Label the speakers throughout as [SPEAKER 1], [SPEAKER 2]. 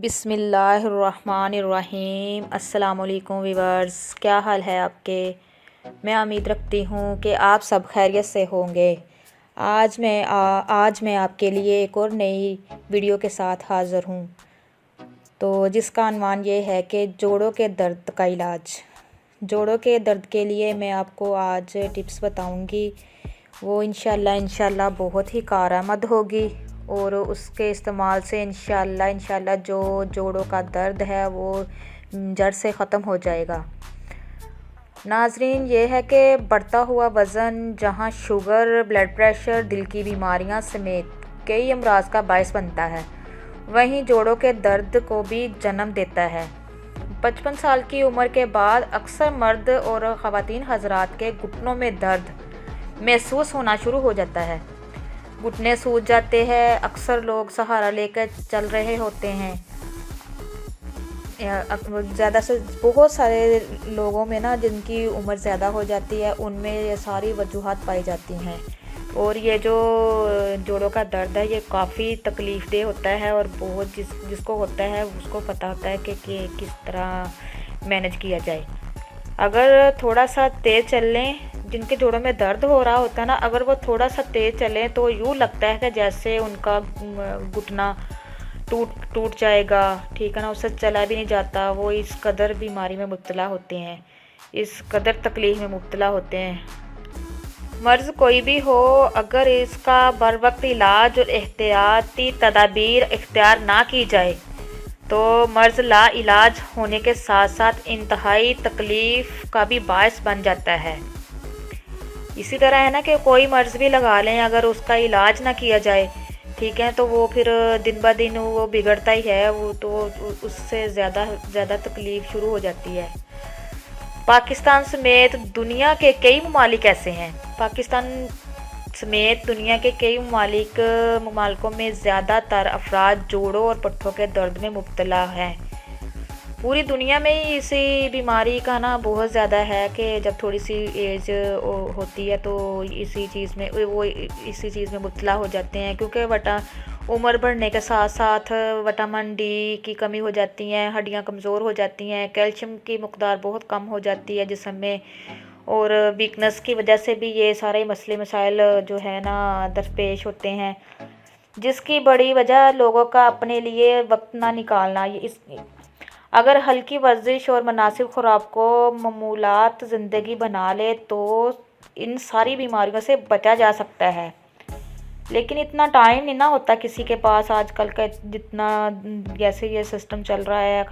[SPEAKER 1] बिस्मिल्लाहिर्रहमानिर्रहीम। अस्सलाम वालेकुम वीवर्स, क्या हाल है आपके। मैं उम्मीद रखती हूँ कि आप सब खैरियत से होंगे। आज मैं आपके लिए एक और नई वीडियो के साथ हाज़िर हूँ, तो जिसका अन्वान ये है कि जोड़ों के दर्द का इलाज। जोड़ों के दर्द के लिए मैं आपको आज टिप्स बताऊँगी, वो इंशाल्लाह बहुत ही कारआमद होगी और उसके इस्तेमाल से इंशाल्लाह जो जोड़ों का दर्द है वो जड़ से ख़त्म हो जाएगा। नाज़रीन, ये है कि बढ़ता हुआ वज़न जहाँ शुगर, ब्लड प्रेशर, दिल की बीमारियां समेत कई अमराज का बायस बनता है, वहीं जोड़ों के दर्द को भी जन्म देता है। 55 साल की उम्र के बाद अक्सर मर्द और ख़वातीन हज़रात के घुटनों में दर्द महसूस होना शुरू हो जाता है। घुटने सूज जाते हैं, अक्सर लोग सहारा लेकर चल रहे होते हैं। ज़्यादा से बहुत सारे लोगों में ना, जिनकी उम्र ज़्यादा हो जाती है, उनमें ये सारी वजूहात पाई जाती हैं। और ये जो जोड़ों का दर्द है ये काफ़ी तकलीफ़ देह होता है और बहुत जिसको होता है उसको पता होता है कि किस तरह मैनेज किया जाए। अगर थोड़ा सा तेज़ चल लें, जिनके जोड़ों में दर्द हो रहा होता है ना, अगर वो थोड़ा सा तेज़ चलें तो यूँ लगता है कि जैसे उनका घुटना टूट जाएगा, ठीक है ना, उससे चला भी नहीं जाता। वो इस कदर बीमारी में मुब्तला होते हैं, इस कदर तकलीफ़ में मुब्तला होते हैं। मर्ज़ कोई भी हो, अगर इसका बर वक्त इलाज और एहतियाती तदाबीर इख्तियार ना की जाए तो मर्ज़ ला इलाज होने के साथ साथ इंतहाई तकलीफ़ का भी बायस बन जाता है। इसी तरह है ना कि कोई मर्ज़ भी लगा लें, अगर उसका इलाज ना किया जाए, ठीक है, तो वो फिर दिन ब दिन वो बिगड़ता ही है, वो तो उससे ज़्यादा तकलीफ़ शुरू हो जाती है। पाकिस्तान समेत दुनिया के कई ममालिक ऐसे हैं, पाकिस्तान समेत दुनिया के कई ममालिकों में ज़्यादातर अफराद जोड़ों और पट्ठों के दर्द में मुब्तला हैं। पूरी दुनिया में ही इसी बीमारी का ना बहुत ज़्यादा है कि जब थोड़ी सी एज होती है तो इसी चीज़ में मुब्तला हो जाते हैं, क्योंकि उम्र बढ़ने के साथ साथ विटामिन डी की कमी हो जाती है, हड्डियां कमज़ोर हो जाती हैं, कैल्शियम की मकदार बहुत कम हो जाती है जिस्म में, और वीकनेस की वजह से भी ये सारे मसले मसाइल जो है ना दरपेश होते हैं, जिसकी बड़ी वजह लोगों का अपने लिए वक्त ना निकालना। अगर हल्की वर्जिश और मुनासिब खुराक को मामूलात ज़िंदगी बना ले तो इन सारी बीमारियों से बचा जा सकता है। लेकिन इतना टाइम नहीं ना होता किसी के पास आजकल का, जितना जैसे ये सिस्टम चल रहा है,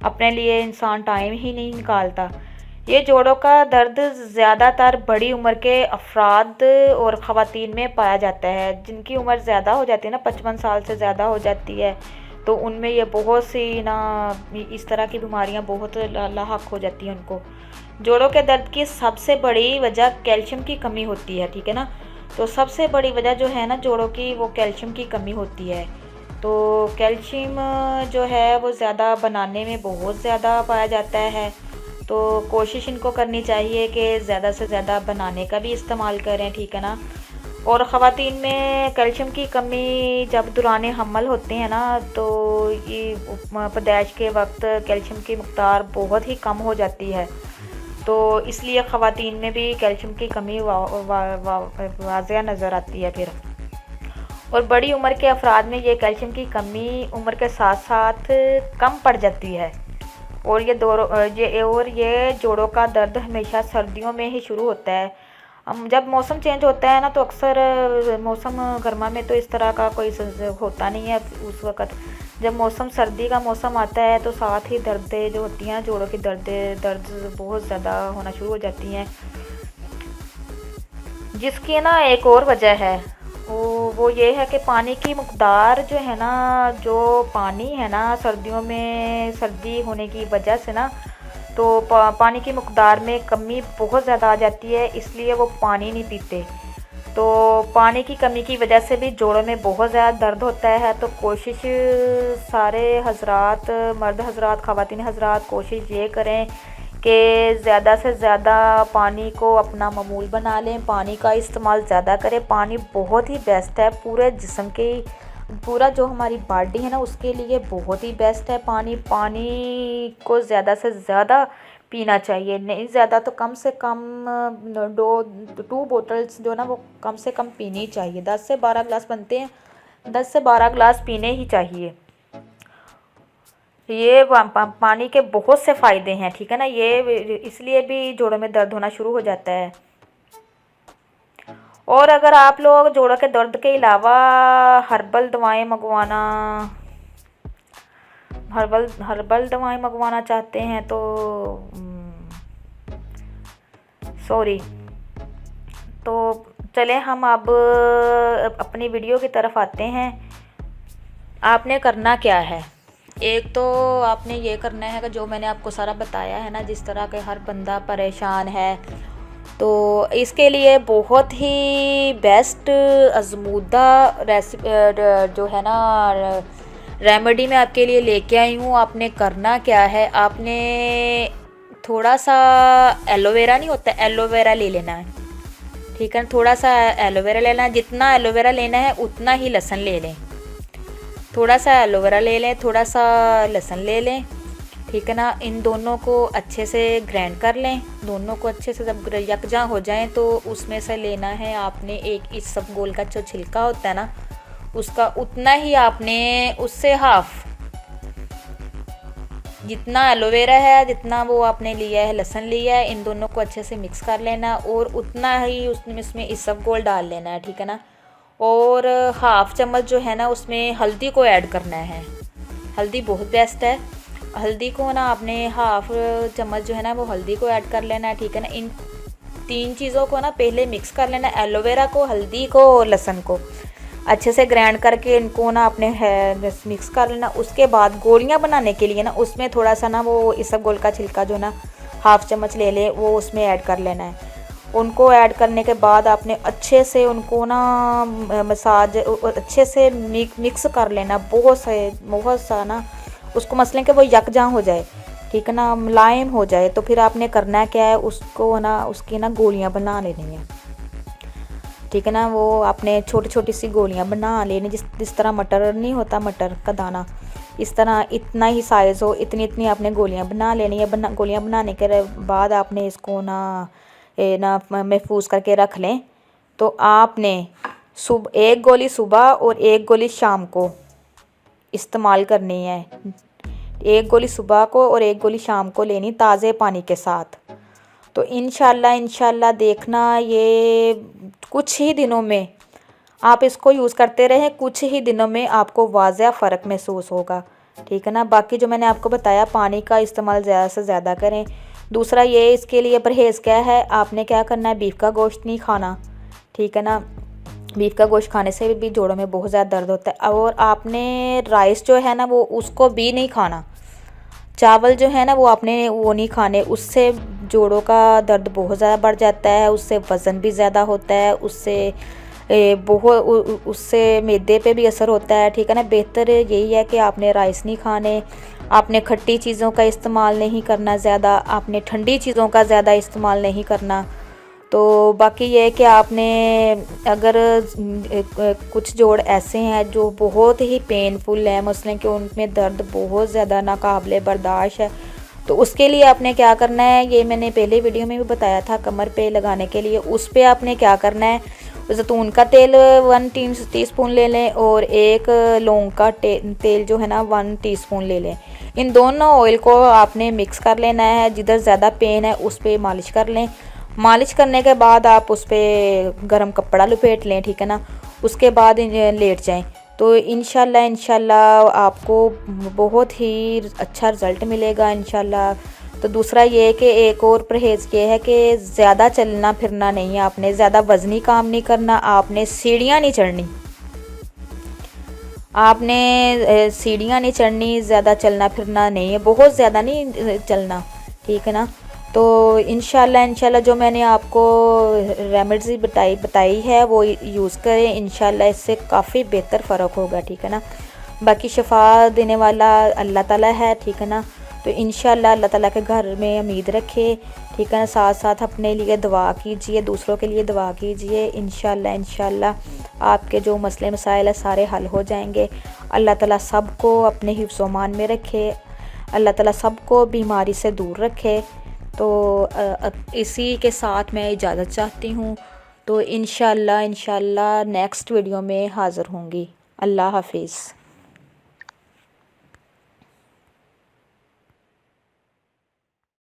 [SPEAKER 1] अपने लिए इंसान टाइम ही नहीं निकालता। ये जोड़ों का दर्द ज़्यादातर बड़ी उम्र के अफराद और ख़वातीन में पाया जाता है। जिनकी उम्र ज़्यादा हो जाती है ना, 55 साल से ज़्यादा हो जाती है, तो उनमें ये बहुत सी ना इस तरह की बीमारियां बहुत लाहक हो जाती हैं उनको। जोड़ों के दर्द की सबसे बड़ी वजह कैल्शियम की कमी होती है, ठीक है ना, तो सबसे बड़ी वजह जो है ना जोड़ों की, वो कैल्शियम की कमी होती है। तो कैल्शियम जो है वो ज़्यादा बनाने में बहुत ज़्यादा पाया जाता है, तो कोशिश इनको करनी चाहिए कि ज़्यादा से ज़्यादा बनाने का भी इस्तेमाल करें, ठीक है ना। और ख़वातीन में कैल्शियम की कमी जब दौरान हमल होते हैं ना, तो ये पैदाइश के वक्त कैल्शियम की मकदार बहुत ही कम हो जाती है, तो इसलिए ख़वातीन में भी कैल्शियम की कमी वाज़िया नज़र आती है फिर। और बड़ी उम्र के अफराद में ये कैल्शियम की कमी उम्र के साथ साथ कम पड़ जाती है। और ये जोड़ों का दर्द हमेशा सर्दियों में ही शुरू होता है। जब मौसम चेंज होता है ना, तो अक्सर मौसम गर्मा में तो इस तरह का कोई होता नहीं है। उस वक़्त जब मौसम सर्दी का मौसम आता है तो साथ ही दर्दें जो होती हैं, जोड़ों की दर्द बहुत ज़्यादा होना शुरू हो जाती हैं, जिसकी ना एक और वजह है, वो ये है कि पानी की मकदार जो है ना, जो पानी है ना सर्दियों में, सर्दी होने की वजह से ना, तो पानी की मकदार में कमी बहुत ज़्यादा आ जाती है, इसलिए वो पानी नहीं पीते। तो पानी की कमी की वजह से भी जोड़ों में बहुत ज़्यादा दर्द होता है। तो कोशिश सारे हजरात, मर्द हजरात, ख़वातीन हजरात, कोशिश ये करें कि ज़्यादा से ज़्यादा पानी को अपना मामूल बना लें, पानी का इस्तेमाल ज़्यादा करें। पानी बहुत ही बेस्ट है पूरे जिस्म की पूरा जो हमारी बॉडी है ना उसके लिए बहुत ही बेस्ट है पानी। पानी को ज़्यादा से ज़्यादा पीना चाहिए, नहीं ज़्यादा तो कम से कम 2 बोतल्स जो ना वो कम से कम पीनी चाहिए। 10 से 12 ग्लास बनते हैं, 10 से 12 ग्लास पीने ही चाहिए। ये पानी के बहुत से फ़ायदे हैं, ठीक है ना। ये इसलिए भी जोड़ों में दर्द होना शुरू हो जाता है। और अगर आप लोग जोड़ों के दर्द के अलावा हर्बल दवाएं मंगवाना चाहते हैं तो सॉरी, तो चलें हम अब अपनी वीडियो की तरफ आते हैं। आपने करना क्या है, एक तो आपने ये करना है कि जो मैंने आपको सारा बताया है ना, जिस तरह के हर बंदा परेशान है, तो इसके लिए बहुत ही बेस्ट अज़मूदा जो है ना रेमेडी मैं आपके लिए लेके आई हूँ। आपने करना क्या है, आपने थोड़ा सा एलोवेरा नहीं होता, एलोवेरा ले लेना है, ठीक है। थोड़ा सा एलोवेरा लेना है, जितना एलोवेरा लेना है उतना ही लहसुन ले लें। थोड़ा सा एलोवेरा ले लें, थोड़ा सा लहसुन ले लें, ठीक है ना। इन दोनों को अच्छे से ग्राइंड कर लें। दोनों को अच्छे से जब यकजा हो जाएं तो उसमें से लेना है आपने एक इसबगोल का जो छिलका होता है ना उसका उतना ही आपने उससे हाफ, जितना एलोवेरा है जितना वो आपने लिया है लहसुन लिया है, इन दोनों को अच्छे से मिक्स कर लेना और उतना ही उसमें इसबगोल डाल लेना है, ठीक है ना। और हाफ चम्मच जो है ना उसमें हल्दी को ऐड करना है। हल्दी बहुत बेस्ट है। हल्दी को ना आपने हाफ चम्मच जो है ना वो हल्दी को ऐड कर लेना है, ठीक है ना। इन 3 चीज़ों को ना पहले मिक्स कर लेना, एलोवेरा को, हल्दी को और लहसुन को अच्छे से ग्राइंड करके इनको ना आपने मिक्स कर लेना। उसके बाद गोलियां बनाने के लिए ना उसमें थोड़ा सा ना वो इसबगोल का छिलका जो ना हाफ चम्मच ले ले वो उसमें ऐड कर लेना है। उनको ऐड करने के बाद आपने अच्छे से उनको ना मसाज अच्छे से मिक्स कर लेना, बहुत सा ना उसको मसलें कि वो यकजा हो जाए, ठीक है ना, मुलायम हो जाए। तो फिर आपने करना क्या है, उसको ना उसकी ना गोलियां बना लेनी है, ठीक है ना। वो आपने छोटी छोटी सी गोलियां बना लेनी, जिस तरह मटर नहीं होता, मटर का दाना, इस तरह इतना ही साइज़ हो, इतनी इतनी आपने गोलियां बना लेनी है। गोलियां बनाने के बाद आपने इसको ना महफूज करके रख लें। तो आपने एक गोली सुबह और एक गोली शाम को इस्तेमाल करनी है। एक गोली सुबह को और एक गोली शाम को लेनी ताज़े पानी के साथ। तो इंशाल्लाह देखना ये कुछ ही दिनों में आप इसको यूज़ करते रहें, कुछ ही दिनों में आपको वाज़ह फ़र्क महसूस होगा, ठीक है ना। बाकी जो मैंने आपको बताया पानी का इस्तेमाल ज़्यादा से ज़्यादा करें। दूसरा ये इसके लिए परहेज़ क्या है, आपने क्या करना है, बीफ का गोश्त नहीं खाना, ठीक है ना। बीफ का गोश्त खाने से भी जोड़ों में बहुत ज़्यादा दर्द होता है। और आपने राइस जो है ना वो उसको भी नहीं खाना, चावल जो है ना वो आपने वो नहीं खाने, उससे जोड़ों का दर्द बहुत ज़्यादा बढ़ जाता है, उससे वज़न भी ज़्यादा होता है, उससे मैदे पे भी असर होता है, ठीक है ना। बेहतर यही है कि आपने राइस नहीं खाने, आपने खट्टी चीज़ों का इस्तेमाल नहीं करना ज़्यादा, आपने ठंडी चीज़ों का ज़्यादा इस्तेमाल नहीं करना। तो बाकी ये है कि आपने अगर कुछ जोड़ ऐसे हैं जो बहुत ही पेनफुल है, मसलन कि उनमें दर्द बहुत ज़्यादा नाकाबिले बर्दाश्त है, तो उसके लिए आपने क्या करना है, ये मैंने पहले वीडियो में भी बताया था, कमर पे लगाने के लिए उस पर आपने क्या करना है, जैतून का तेल 1 टीस्पून ले लें और एक लौंग का तेल जो है ना 1 टीस्पून ले लें। इन दोनों ऑयल को आपने मिक्स कर लेना है, जिधर ज़्यादा पेन है उस पर मालिश कर लें। मालिश करने के बाद आप उस पर गर्म कपड़ा लपेट लें, ठीक है ना। उसके बाद लेट जाएं। तो इंशाल्लाह आपको बहुत ही अच्छा रिज़ल्ट मिलेगा इंशाल्लाह। तो दूसरा ये है कि एक और परहेज़ ये है कि ज़्यादा चलना फिरना नहीं है, आपने ज़्यादा वज़नी काम नहीं करना, आपने सीढ़ियाँ नहीं चढ़नी, आपने सीढ़ियाँ नहीं चढ़नी, ज़्यादा चलना फिरना नहीं है, बहुत ज़्यादा नहीं चलना, ठीक है ना। तो इंशाल्लाह जो मैंने आपको रेमेडी बताई है वो यूज़ करें, इंशाल्लाह इससे काफ़ी बेहतर फ़र्क होगा, ठीक है ना। बाकी शफा देने वाला अल्लाह ताला है, ठीक है ना। तो इंशाल्लाह अल्लाह ताला के घर में उम्मीद रखे, ठीक है ना। साथ साथ अपने लिए दुआ कीजिए, दूसरों के लिए दुआ कीजिए। इंशाल्लाह आपके जो मसले मसाइल है सारे हल हो जाएंगे। अल्लाह ताला सबको अपने हिफ्ज़-ओ-मान में रखे, अल्लाह ताला सबको बीमारी से दूर रखे। तो इसी के साथ मैं इजाज़त चाहती हूँ। तो इंशाल्लाह नेक्स्ट वीडियो में हाज़िर होंगी। अल्लाह हाफिज़।